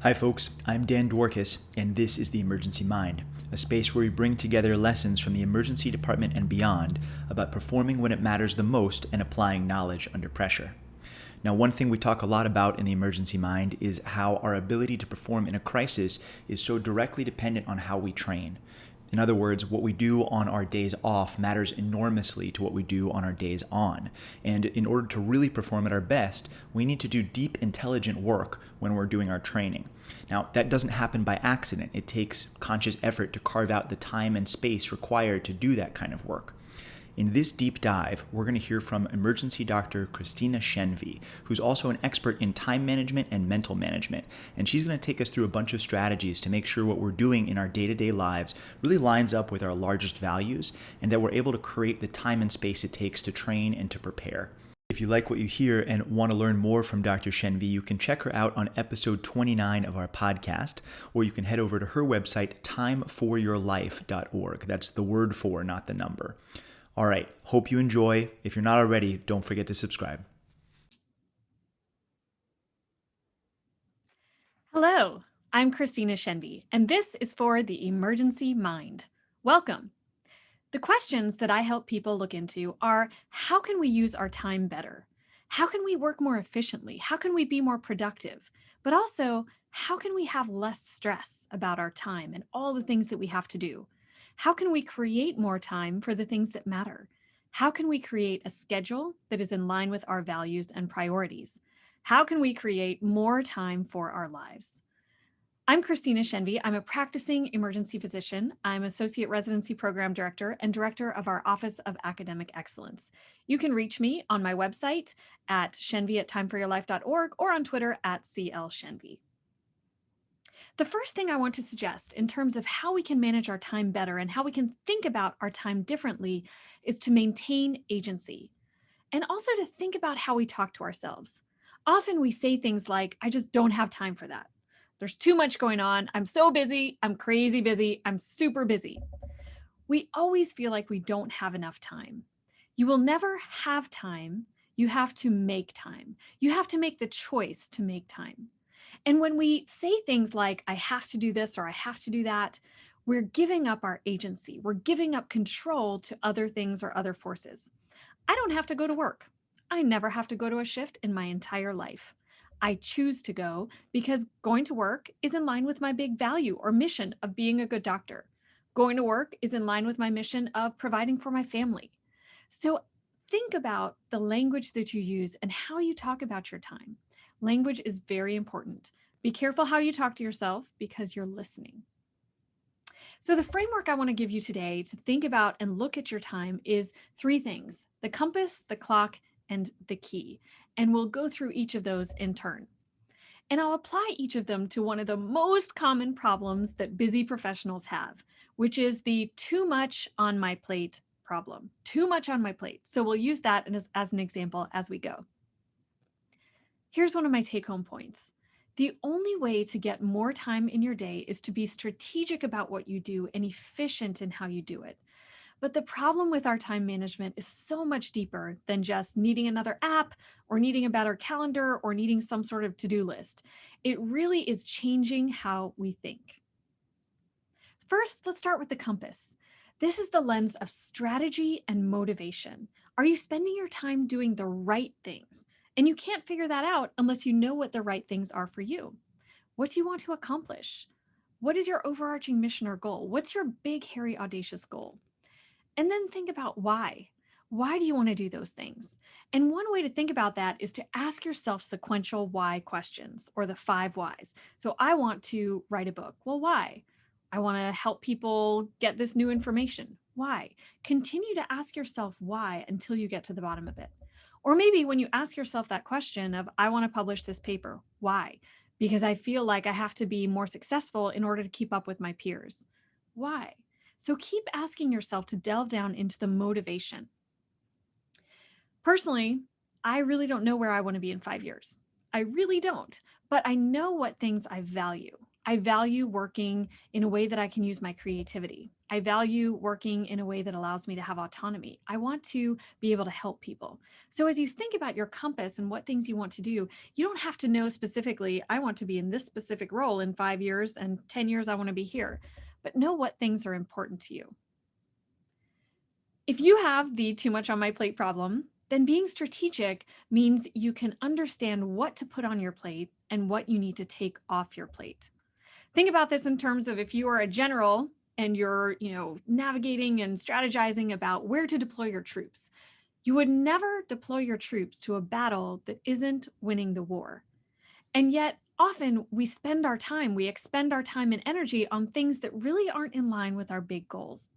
Hi folks, I'm Dan Dworkis, and this is The Emergency Mind, a space where we bring together lessons from the emergency department and beyond about performing when it matters the most and applying knowledge under pressure. Now, one thing we talk a lot about in The Emergency Mind is how our ability to perform in a crisis is so directly dependent on how we train. In other words, what we do on our days off matters enormously to what we do on our days on. And in order to really perform at our best, we need to do deep, intelligent work when we're doing our training. Now, that doesn't happen by accident. It takes conscious effort to carve out the time and space required to do that kind of work. In this deep dive, we're going to hear from emergency doctor Christina Shenvi, who's also an expert in time management and mental management. And she's going to take us through a bunch of strategies to make sure what we're doing in our day-to-day lives really lines up with our largest values and that we're able to create the time and space it takes to train and to prepare. If you like what you hear and want to learn more from Dr. Shenvi, you can check her out on episode 29 of our podcast, or you can head over to her website, timeforyourlife.org. That's the word for, not the number. All right, hope you enjoy. If you're not already, don't forget to subscribe. Hello, I'm Christina Shenvi, and this is for The Emergency Mind. Welcome. The questions that I help people look into are, how can we use our time better? How can we work more efficiently? How can we be more productive? But also, how can we have less stress about our time and all the things that we have to do? How can we create more time for the things that matter? How can we create a schedule that is in line with our values and priorities? How can we create more time for our lives? I'm Christina Shenvi. I'm a practicing emergency physician. I'm Associate Residency Program Director and Director of our Office of Academic Excellence. You can reach me on my website at shenvi@timeforyourlife.org or on Twitter at CLShenvi. The first thing I want to suggest in terms of how we can manage our time better and how we can think about our time differently is to maintain agency and also to think about how we talk to ourselves. Often we say things like, I just don't have time for that. There's too much going on. I'm so busy. I'm crazy busy. I'm super busy. We always feel like we don't have enough time. You will never have time. You have to make time. You have to make the choice to make time. And when we say things like, I have to do this or I have to do that, we're giving up our agency. We're giving up control to other things or other forces. I don't have to go to work. I never have to go to a shift in my entire life. I choose to go because going to work is in line with my big value or mission of being a good doctor. Going to work is in line with my mission of providing for my family. So think about the language that you use and how you talk about your time. Language is very important. Be careful how you talk to yourself because you're listening. So the framework I want to give you today to think about and look at your time is three things: the compass, the clock, and the key. And we'll go through each of those in turn. And I'll apply each of them to one of the most common problems that busy professionals have, which is the too much on my plate problem. Too much on my plate. So we'll use that as an example as we go. Here's one of my take-home points. The only way to get more time in your day is to be strategic about what you do and efficient in how you do it. But the problem with our time management is so much deeper than just needing another app or needing a better calendar or needing some sort of to-do list. It really is changing how we think. First, let's start with the compass. This is the lens of strategy and motivation. Are you spending your time doing the right things? And you can't figure that out unless you know what the right things are for you. What do you want to accomplish? What is your overarching mission or goal? What's your big, hairy, audacious goal? And then think about why. Why do you want to do those things? And one way to think about that is to ask yourself sequential why questions, or the 5 whys. So I want to write a book. Well, why? I want to help people get this new information. Why? Continue to ask yourself why until you get to the bottom of it. Or maybe when you ask yourself that question of, I want to publish this paper. Why? Because I feel like I have to be more successful in order to keep up with my peers. Why? So keep asking yourself to delve down into the motivation. Personally, I really don't know where I want to be in 5 years. I really don't, but I know what things I value. I value working in a way that I can use my creativity. I value working in a way that allows me to have autonomy. I want to be able to help people. So as you think about your compass and what things you want to do, you don't have to know specifically, I want to be in this specific role in 5 years, and 10 years I want to be here, but know what things are important to you. If you have the too much on my plate problem, then being strategic means you can understand what to put on your plate and what you need to take off your plate. Think about this in terms of if you are a general and you're, navigating and strategizing about where to deploy your troops. You would never deploy your troops to a battle that isn't winning the war. And yet, often we expend our time and energy on things that really aren't in line with our big goals.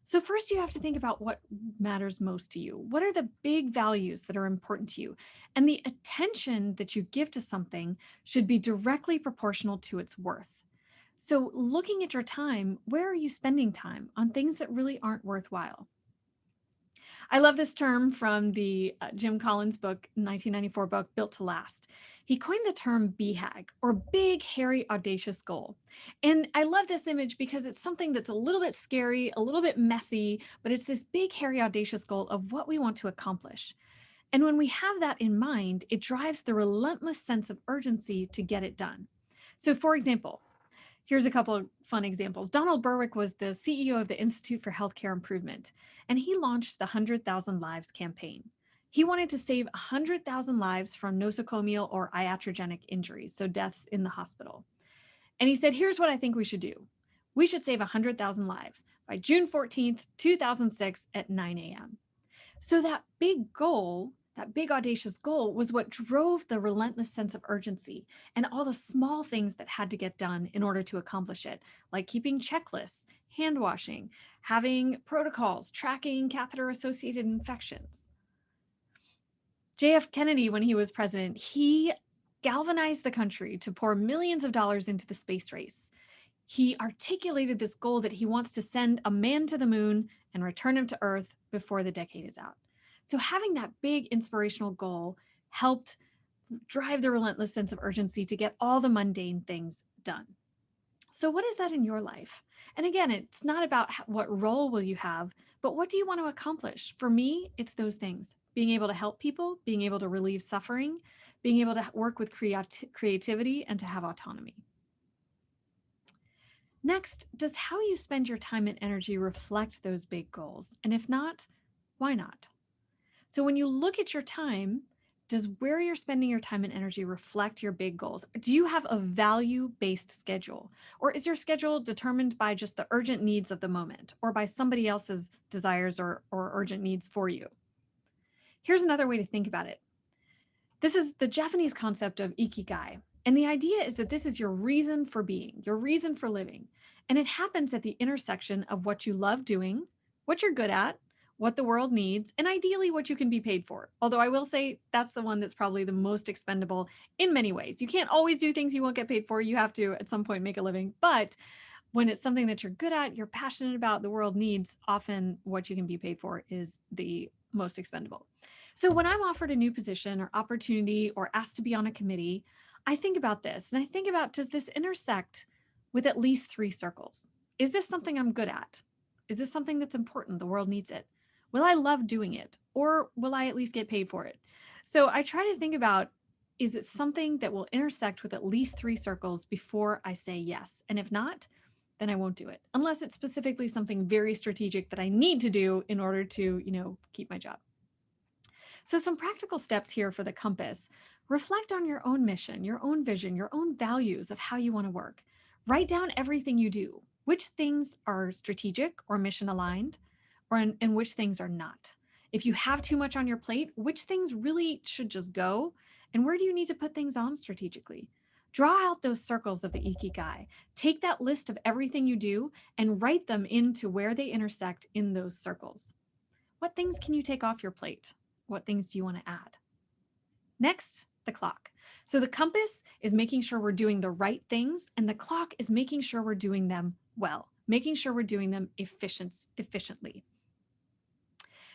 So first you have to think about what matters most to you. What are the big values that are important to you? And the attention that you give to something should be directly proportional to its worth. So looking at your time, where are you spending time on things that really aren't worthwhile? I love this term from the Jim Collins book, 1994 book, Built to Last. He coined the term BHAG, or big, hairy, audacious goal. And I love this image because it's something that's a little bit scary, a little bit messy, but it's this big, hairy, audacious goal of what we want to accomplish. And when we have that in mind, it drives the relentless sense of urgency to get it done. So for example, here's a couple of fun examples. Donald Berwick was the CEO of the Institute for Healthcare Improvement, and he launched the 100,000 Lives campaign. He wanted to save 100,000 lives from nosocomial or iatrogenic injuries, so deaths in the hospital. And he said, here's what I think we should do. We should save 100,000 lives by June 14th, 2006 at 9 a.m. So that big goal, that big audacious goal, was what drove the relentless sense of urgency and all the small things that had to get done in order to accomplish it, like keeping checklists, hand washing, having protocols, tracking catheter-associated infections. JF Kennedy, when he was president, he galvanized the country to pour millions of dollars into the space race. He articulated this goal that he wants to send a man to the moon and return him to Earth before the decade is out. So having that big inspirational goal helped drive the relentless sense of urgency to get all the mundane things done. So what is that in your life? And again, it's not about what role will you have, but what do you want to accomplish? For me, it's those things. Being able to help people, being able to relieve suffering, being able to work with creativity, and to have autonomy. Next, does how you spend your time and energy reflect those big goals? And if not, why not? So when you look at your time, does where you're spending your time and energy reflect your big goals? Do you have a value-based schedule? Or is your schedule determined by just the urgent needs of the moment or by somebody else's desires or urgent needs for you? Here's another way to think about it. This is the Japanese concept of ikigai. And the idea is that this is your reason for being, your reason for living. And it happens at the intersection of what you love doing, what you're good at, what the world needs, and ideally what you can be paid for. Although I will say that's the one that's probably the most expendable in many ways. You can't always do things you won't get paid for. You have to at some point make a living. But when it's something that you're good at, you're passionate about, the world needs, often what you can be paid for is the most expendable. So when I'm offered a new position or opportunity or asked to be on a committee, I think about this and I think about, does this intersect with at least 3 circles? Is this something I'm good at? Is this something that's important? The world needs it. Will I love doing it? Or will I at least get paid for it? So I try to think about, is it something that will intersect with at least 3 circles before I say yes? And if not, then I won't do it, unless it's specifically something very strategic that I need to do in order to, keep my job. So some practical steps here for the compass. Reflect on your own mission, your own vision, your own values of how you want to work. Write down everything you do. Which things are strategic or mission aligned, and which things are not. If you have too much on your plate, which things really should just go, and where do you need to put things on strategically? Draw out those circles of the ikigai. Take that list of everything you do and write them into where they intersect in those circles. What things can you take off your plate? What things do you want to add? Next, the clock. So the compass is making sure we're doing the right things, and the clock is making sure we're doing them well, making sure we're doing them efficiently.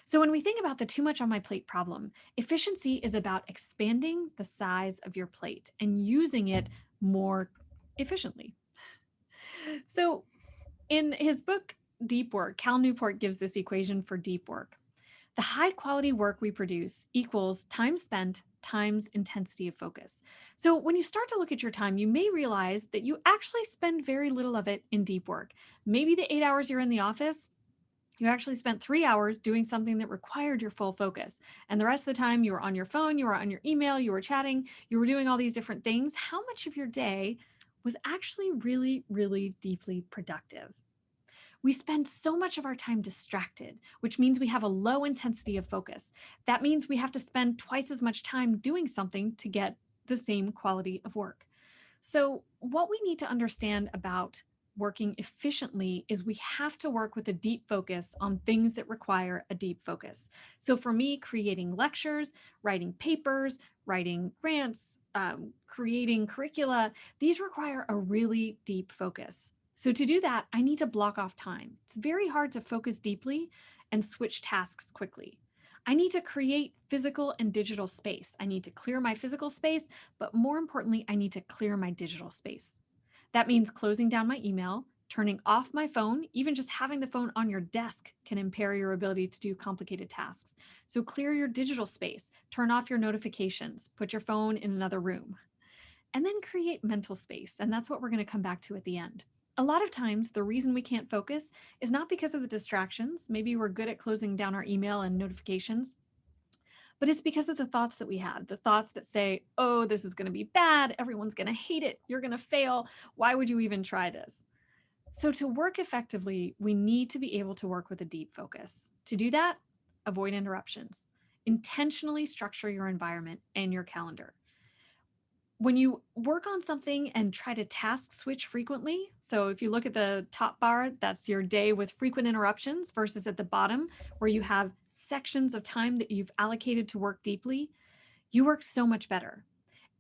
So when we think about the too much on my plate problem, efficiency is about expanding the size of your plate and using it more efficiently. So in his book, Deep Work, Cal Newport gives this equation for deep work. The high quality work we produce equals time spent times intensity of focus. So when you start to look at your time, you may realize that you actually spend very little of it in deep work. Maybe the 8 hours you're in the office, you actually spent 3 hours doing something that required your full focus. And the rest of the time you were on your phone, you were on your email, you were chatting, you were doing all these different things. How much of your day was actually really, really deeply productive? We spend so much of our time distracted, which means we have a low intensity of focus. That means we have to spend twice as much time doing something to get the same quality of work. So, what we need to understand about working efficiently is we have to work with a deep focus on things that require a deep focus. So, for me, creating lectures, writing papers, writing grants, creating curricula, these require a really deep focus. So, to do that, I need to block off time. It's very hard to focus deeply and switch tasks quickly. I need to create physical and digital space. I need to clear my physical space, but more importantly, I need to clear my digital space. That means closing down my email, turning off my phone. Even just having the phone on your desk can impair your ability to do complicated tasks. So clear your digital space, turn off your notifications, put your phone in another room, and then create mental space. And that's what we're going to come back to at the end. A lot of times, the reason we can't focus is not because of the distractions. Maybe we're good at closing down our email and notifications, but it's because of the thoughts that we had, the thoughts that say, oh, this is going to be bad. Everyone's going to hate it. You're going to fail. Why would you even try this? So, to work effectively, we need to be able to work with a deep focus. To do that, avoid interruptions. Intentionally structure your environment and your calendar. When you work on something and try to task switch frequently, so if you look at the top bar, that's your day with frequent interruptions versus at the bottom where you have sections of time that you've allocated to work deeply, you work so much better.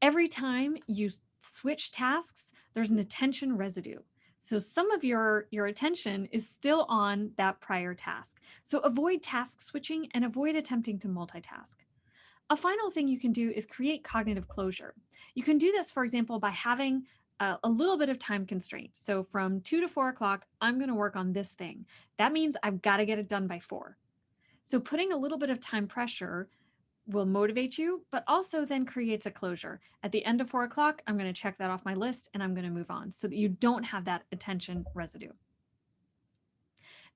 Every time you switch tasks, there's an attention residue. So some of your attention is still on that prior task. So avoid task switching and avoid attempting to multitask. A final thing you can do is create cognitive closure. You can do this, for example, by having a little bit of time constraint. So from 2 to 4 o'clock, I'm going to work on this thing. That means I've got to get it done by 4. So putting a little bit of time pressure will motivate you, but also then creates a closure. At the end of 4 o'clock, I'm going to check that off my list and I'm going to move on so that you don't have that attention residue.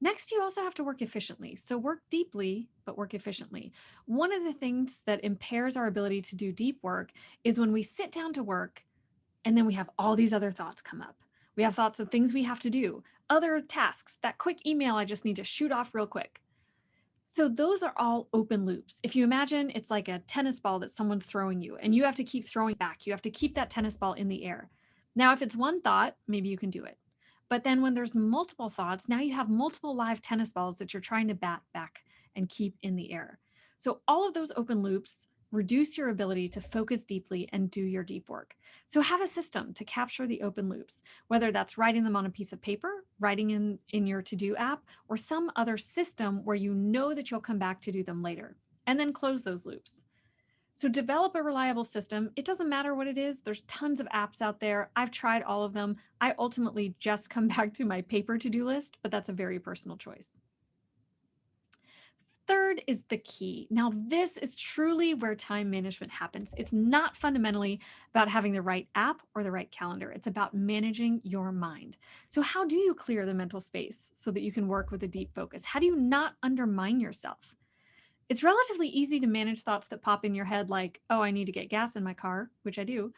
Next, you also have to work efficiently. So work deeply, but work efficiently. One of the things that impairs our ability to do deep work is when we sit down to work and then we have all these other thoughts come up. We have thoughts of things we have to do, other tasks, that quick email I just need to shoot off real quick. So those are all open loops. If you imagine it's like a tennis ball that someone's throwing you and you have to keep throwing back, you have to keep that tennis ball in the air. Now, if it's one thought, maybe you can do it. But then when there's multiple thoughts, now you have multiple live tennis balls that you're trying to bat back and keep in the air. So all of those open loops reduce your ability to focus deeply and do your deep work. So have a system to capture the open loops, whether that's writing them on a piece of paper, writing in your to-do app, or some other system where you know that you'll come back to do them later, and then close those loops. So develop a reliable system. It doesn't matter what it is. There's tons of apps out there. I've tried all of them. I ultimately just come back to my paper to-do list, but that's a very personal choice. Third is the key. Now, this is truly where time management happens. It's not fundamentally about having the right app or the right calendar. It's about managing your mind. So how do you clear the mental space so that you can work with a deep focus? How do you not undermine yourself? It's relatively easy to manage thoughts that pop in your head like, oh, I need to get gas in my car, which I do.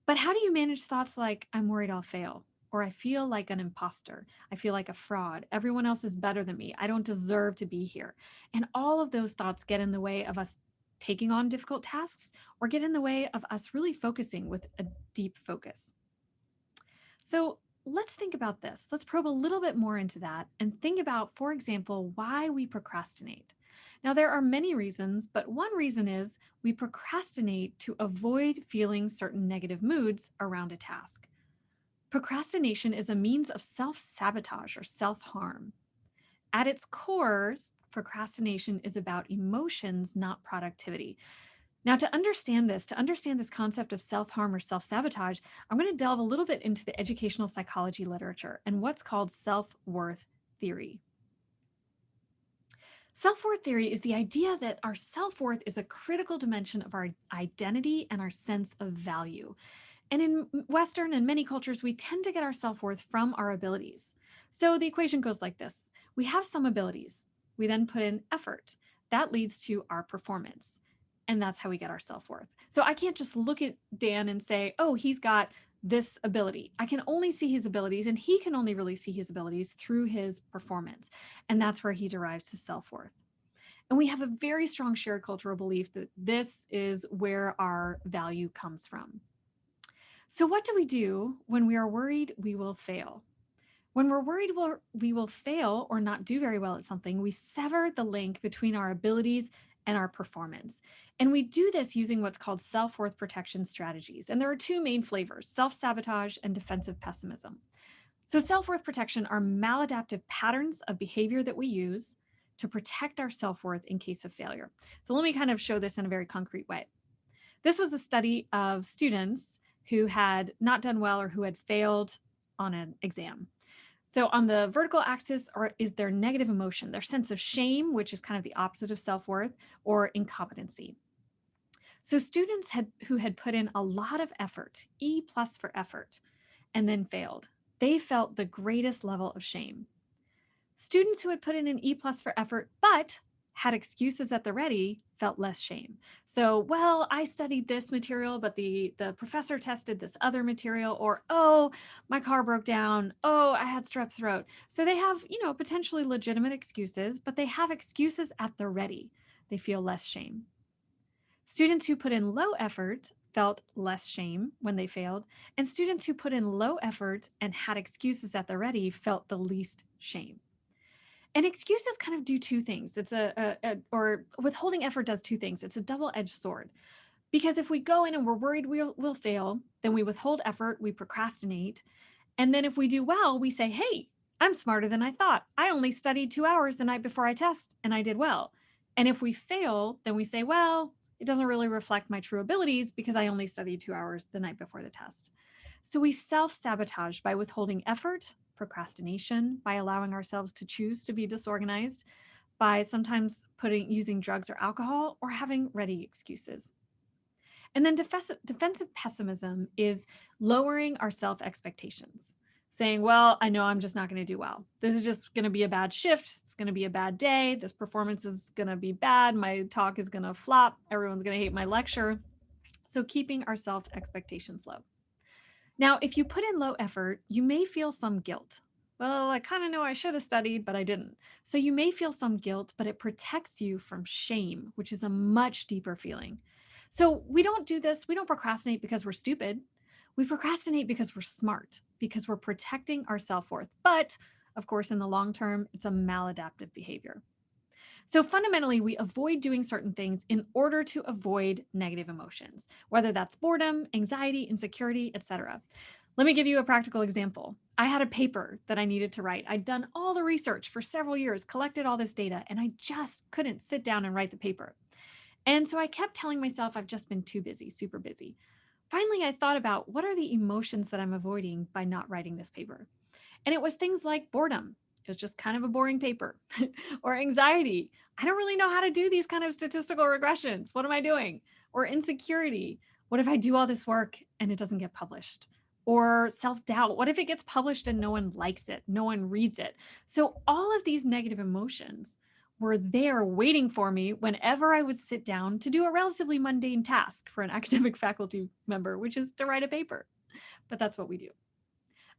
But how do you manage thoughts like, I'm worried I'll fail? Or I feel like an imposter. I feel like a fraud. Everyone else is better than me. I don't deserve to be here. And all of those thoughts get in the way of us taking on difficult tasks or get in the way of us really focusing with a deep focus. So let's think about this. Let's probe a little bit more into that and think about, for example, why we procrastinate. Now, there are many reasons, but one reason is we procrastinate to avoid feeling certain negative moods around a task. Procrastination is a means of self-sabotage or self-harm. At its core, procrastination is about emotions, not productivity. Now, to understand this concept of self-harm or self-sabotage, I'm going to delve a little bit into the educational psychology literature and what's called self-worth theory. Self-worth theory is the idea that our self-worth is a critical dimension of our identity and our sense of value. And in Western and many cultures, we tend to get our self-worth from our abilities. So the equation goes like this. We have some abilities. We then put in effort. That leads to our performance. And that's how we get our self-worth. So I can't just look at Dan and say, oh, he's got this ability. I can only see his abilities, and he can only really see his abilities through his performance. And that's where he derives his self-worth. And we have a very strong shared cultural belief that this is where our value comes from. So what do we do when we are worried we will fail? When we're worried we will fail or not do very well at something, we sever the link between our abilities and our performance. And we do this using what's called self-worth protection strategies. And there are two main flavors, self-sabotage and defensive pessimism. So self-worth protection are maladaptive patterns of behavior that we use to protect our self-worth in case of failure. So let me kind of show this in a very concrete way. This was a study of students who had not done well or who had failed on an exam. So on the vertical axis is their negative emotion, their sense of shame, which is kind of the opposite of self-worth, or incompetency. So students who had put in a lot of effort, E plus for effort, and then failed, they felt the greatest level of shame. Students who had put in an E plus for effort, but had excuses at the ready, felt less shame. So, well, I studied this material, but the professor tested this other material, or, oh, my car broke down. Oh, I had strep throat. So they have, potentially legitimate excuses, but they have excuses at the ready. They feel less shame. Students who put in low effort felt less shame when they failed, and students who put in low effort and had excuses at the ready felt the least shame. And excuses kind of do two things. Or withholding effort does two things. It's a double-edged sword. Because if we go in and we're worried we'll fail, then we withhold effort, we procrastinate. And then if we do well, we say, hey, I'm smarter than I thought. I only studied 2 hours the night before I test and I did well. And if we fail, then we say, well, it doesn't really reflect my true abilities because I only studied 2 hours the night before the test. So we self-sabotage by withholding effort, procrastination, by allowing ourselves to choose to be disorganized, by sometimes using drugs or alcohol, or having ready excuses. And then defensive pessimism is lowering our self-expectations, saying, well, I know I'm just not going to do well. This is just going to be a bad shift. It's going to be a bad day. This performance is going to be bad. My talk is going to flop. Everyone's going to hate my lecture. So keeping our self-expectations low. Now, if you put in low effort, you may feel some guilt. Well, I kind of know I should have studied, but I didn't. So you may feel some guilt, but it protects you from shame, which is a much deeper feeling. So we don't do this. We don't procrastinate because we're stupid. We procrastinate because we're smart, because we're protecting our self-worth. But of course, in the long term, it's a maladaptive behavior. So fundamentally, we avoid doing certain things in order to avoid negative emotions, whether that's boredom, anxiety, insecurity, etc. Let me give you a practical example. I had a paper that I needed to write. I'd done all the research for several years, collected all this data, and I just couldn't sit down and write the paper. And so I kept telling myself I've just been too busy, super busy. Finally, I thought about what are the emotions that I'm avoiding by not writing this paper? And it was things like boredom. It was just kind of a boring paper. Or anxiety. I don't really know how to do these kind of statistical regressions. What am I doing? Or insecurity. What if I do all this work and it doesn't get published? Or self-doubt. What if it gets published and no one likes it? No one reads it? So all of these negative emotions were there waiting for me whenever I would sit down to do a relatively mundane task for an academic faculty member, which is to write a paper. But that's what we do.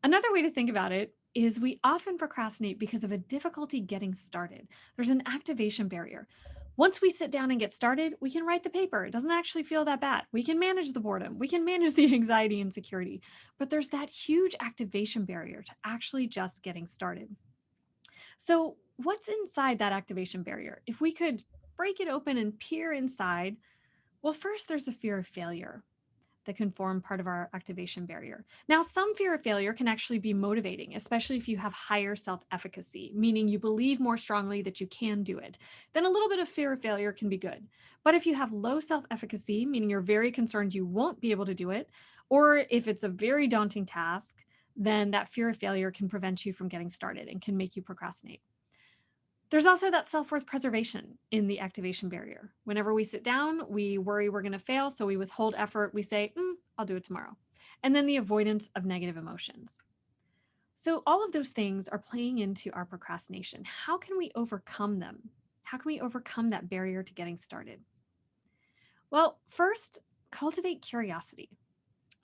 Another way to think about it is we often procrastinate because of a difficulty getting started. There's an activation barrier. Once we sit down and get started, we can write the paper. It doesn't actually feel that bad. We can manage the boredom. We can manage the anxiety and insecurity. But there's that huge activation barrier to actually just getting started. So what's inside that activation barrier? If we could break it open and peer inside, well, first there's the fear of failure. that can form part of our activation barrier. Now, some fear of failure can actually be motivating, especially if you have higher self-efficacy, meaning you believe more strongly that you can do it. Then a little bit of fear of failure can be good. But if you have low self-efficacy, meaning you're very concerned you won't be able to do it, or if it's a very daunting task, then that fear of failure can prevent you from getting started and can make you procrastinate. There's also that self-worth preservation in the activation barrier. Whenever we sit down, we worry we're going to fail, so we withhold effort. We say, I'll do it tomorrow. And then the avoidance of negative emotions. So all of those things are playing into our procrastination. How can we overcome them? How can we overcome that barrier to getting started? Well, first, cultivate curiosity.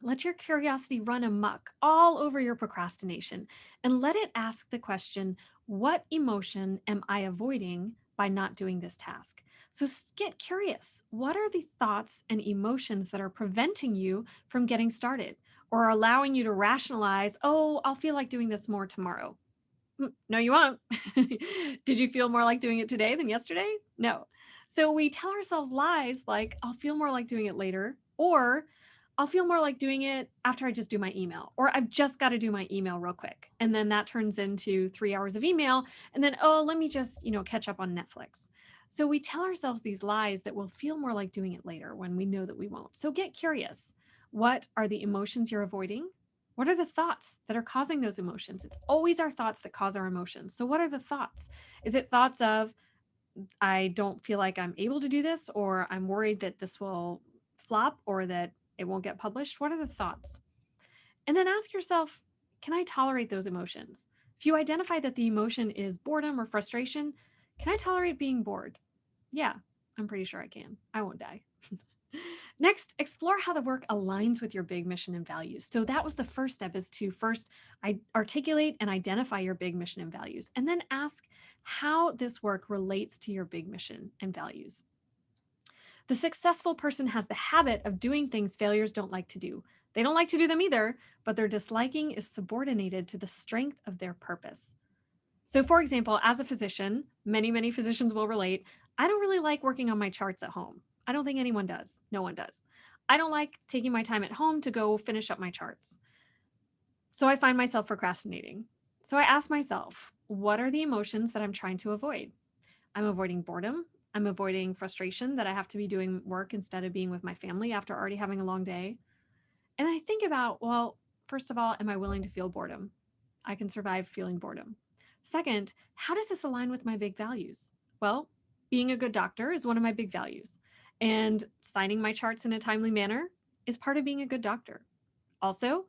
Let your curiosity run amok all over your procrastination and let it ask the question, what emotion am I avoiding by not doing this task? So get curious. What are the thoughts and emotions that are preventing you from getting started or allowing you to rationalize, oh, I'll feel like doing this more tomorrow? No, you won't. Did you feel more like doing it today than yesterday? No. So we tell ourselves lies like, I'll feel more like doing it later, or I'll feel more like doing it after I just do my email, or I've just got to do my email real quick. And then that turns into 3 hours of email. And then, oh, let me just, catch up on Netflix. So we tell ourselves these lies that we'll feel more like doing it later when we know that we won't. So get curious. What are the emotions you're avoiding? What are the thoughts that are causing those emotions? It's always our thoughts that cause our emotions. So what are the thoughts? Is it thoughts of, I don't feel like I'm able to do this, or I'm worried that this will flop, or that it won't get published? What are the thoughts? And then ask yourself, can I tolerate those emotions? If you identify that the emotion is boredom or frustration, can I tolerate being bored? Yeah, I'm pretty sure I can. I won't die. Next, explore how the work aligns with your big mission and values. So that was the first step, is to first articulate and identify your big mission and values, and then ask how this work relates to your big mission and values. The successful person has the habit of doing things failures don't like to do. They don't like to do them either, but their disliking is subordinated to the strength of their purpose. So for example, as a physician, many physicians will relate, I don't really like working on my charts at home. I don't think anyone does. No one does. I don't like taking my time at home to go finish up my charts. So I find myself procrastinating. So I ask myself, what are the emotions that I'm trying to avoid? I'm avoiding boredom. I'm avoiding frustration that I have to be doing work instead of being with my family after already having a long day. And I think about, well, first of all, am I willing to feel boredom? I can survive feeling boredom. Second, how does this align with my big values? Well, being a good doctor is one of my big values. And signing my charts in a timely manner is part of being a good doctor. Also,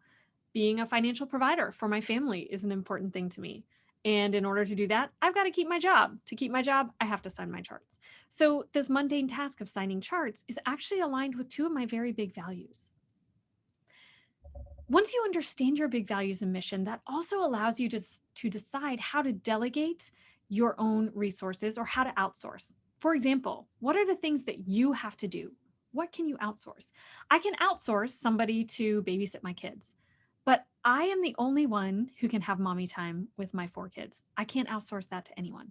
being a financial provider for my family is an important thing to me. And in order to do that, I've got to keep my job. To keep my job, I have to sign my charts. So this mundane task of signing charts is actually aligned with two of my very big values. Once you understand your big values and mission, that also allows you to decide how to delegate your own resources or how to outsource. For example, what are the things that you have to do? What can you outsource? I can outsource somebody to babysit my kids, but I am the only one who can have mommy time with my 4 kids. I can't outsource that to anyone.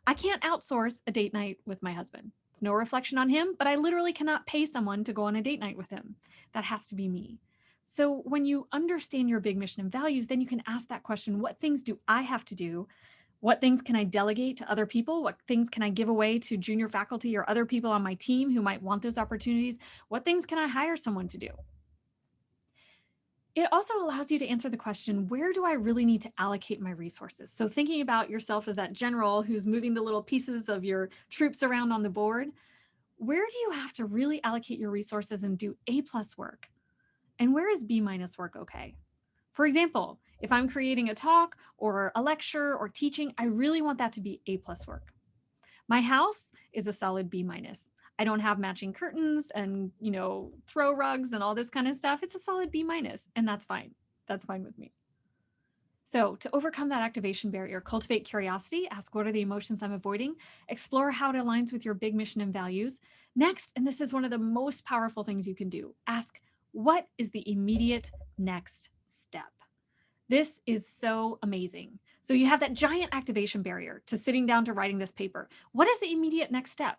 I can't outsource a date night with my husband. It's no reflection on him, but I literally cannot pay someone to go on a date night with him. That has to be me. So when you understand your big mission and values, then you can ask that question, what things do I have to do? What things can I delegate to other people? What things can I give away to junior faculty or other people on my team who might want those opportunities? What things can I hire someone to do? It also allows you to answer the question, where do I really need to allocate my resources? So thinking about yourself as that general who's moving the little pieces of your troops around on the board, where do you have to really allocate your resources and do A+ work? And where is B- work okay? For example, if I'm creating a talk or a lecture or teaching, I really want that to be A+ work. My house is a solid B-. I don't have matching curtains and, throw rugs and all this kind of stuff. It's a solid B-, and that's fine. That's fine with me. So to overcome that activation barrier, cultivate curiosity, ask what are the emotions I'm avoiding, explore how it aligns with your big mission and values. Next, and this is one of the most powerful things you can do, ask, what is the immediate next step? This is so amazing. So you have that giant activation barrier to sitting down to writing this paper. What is the immediate next step?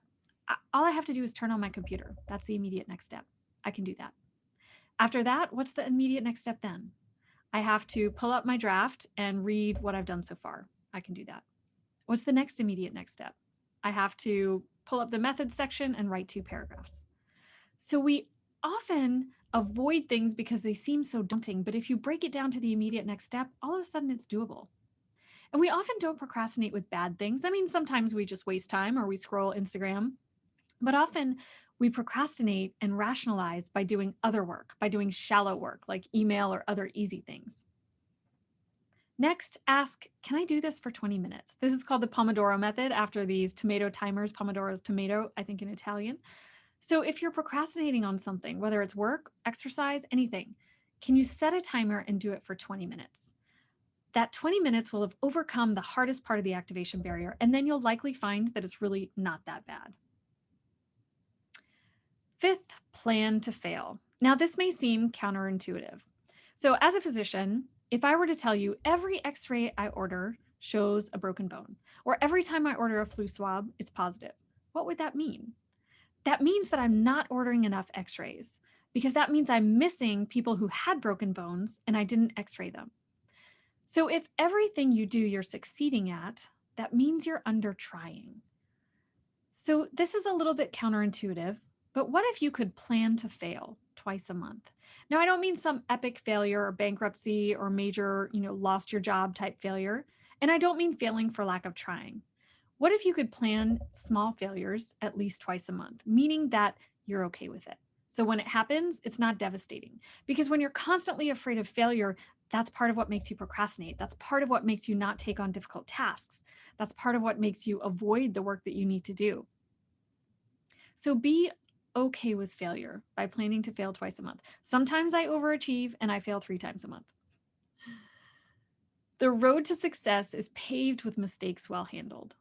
All I have to do is turn on my computer. That's the immediate next step. I can do that. After that, what's the immediate next step then? I have to pull up my draft and read what I've done so far. I can do that. What's the next immediate next step? I have to pull up the methods section and write 2 paragraphs. So we often avoid things because they seem so daunting, but if you break it down to the immediate next step, all of a sudden it's doable. And we often don't procrastinate with bad things. I mean, sometimes we just waste time or we scroll Instagram, but often we procrastinate and rationalize by doing other work, by doing shallow work like email or other easy things. Next, ask, can I do this for 20 minutes? This is called the Pomodoro method after these tomato timers. Pomodoro's tomato, I think in Italian. So if you're procrastinating on something, whether it's work, exercise, anything, can you set a timer and do it for 20 minutes? That 20 minutes will have overcome the hardest part of the activation barrier, and then you'll likely find that it's really not that bad. Fifth, plan to fail. Now, this may seem counterintuitive. So as a physician, if I were to tell you every x-ray I order shows a broken bone, or every time I order a flu swab, it's positive, what would that mean? That means that I'm not ordering enough x-rays, because that means I'm missing people who had broken bones and I didn't x-ray them. So if everything you do you're succeeding at, that means you're under trying. So this is a little bit counterintuitive, but what if you could plan to fail twice a month? Now, I don't mean some epic failure or bankruptcy or major, lost your job type failure. And I don't mean failing for lack of trying. What if you could plan small failures at least twice a month, meaning that you're okay with it? So when it happens, it's not devastating. Because when you're constantly afraid of failure, that's part of what makes you procrastinate. That's part of what makes you not take on difficult tasks. That's part of what makes you avoid the work that you need to do. So be okay with failure by planning to fail twice a month. Sometimes I overachieve and I fail 3 times a month. The road to success is paved with mistakes well handled.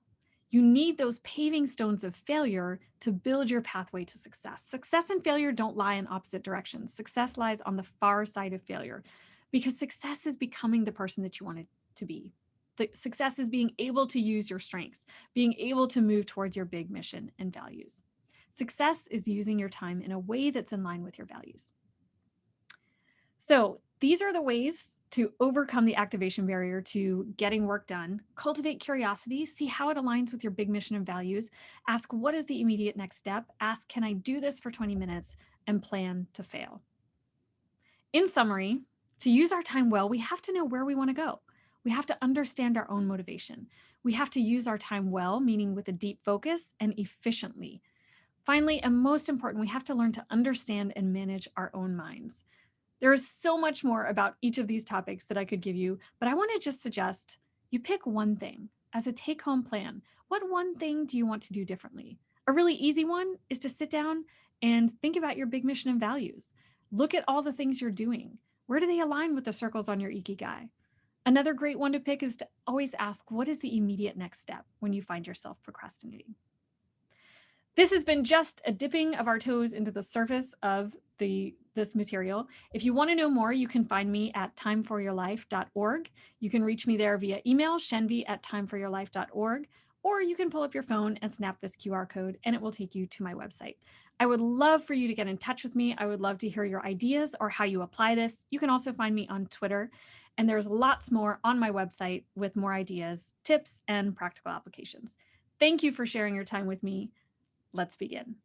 You need those paving stones of failure to build your pathway to success. Success and failure don't lie in opposite directions. Success lies on the far side of failure because success is becoming the person that you want to be. The success is being able to use your strengths, being able to move towards your big mission and values. Success is using your time in a way that's in line with your values. So these are the ways to overcome the activation barrier to getting work done. Cultivate curiosity, see how it aligns with your big mission and values. Ask, what is the immediate next step? Ask, can I do this for 20 minutes? And plan to fail. In summary, to use our time well, we have to know where we want to go. We have to understand our own motivation. We have to use our time well, meaning with a deep focus and efficiently. Finally, and most important, we have to learn to understand and manage our own minds. There is so much more about each of these topics that I could give you, but I want to just suggest you pick one thing as a take-home plan. What one thing do you want to do differently? A really easy one is to sit down and think about your big mission and values. Look at all the things you're doing. Where do they align with the circles on your Ikigai? Another great one to pick is to always ask, what is the immediate next step when you find yourself procrastinating? This has been just a dipping of our toes into the surface of this material. If you want to know more, you can find me at timeforyourlife.org. You can reach me there via email, shenvi@timeforyourlife.org, or you can pull up your phone and snap this QR code and it will take you to my website. I would love for you to get in touch with me. I would love to hear your ideas or how you apply this. You can also find me on Twitter, and there's lots more on my website with more ideas, tips, and practical applications. Thank you for sharing your time with me. Let's begin.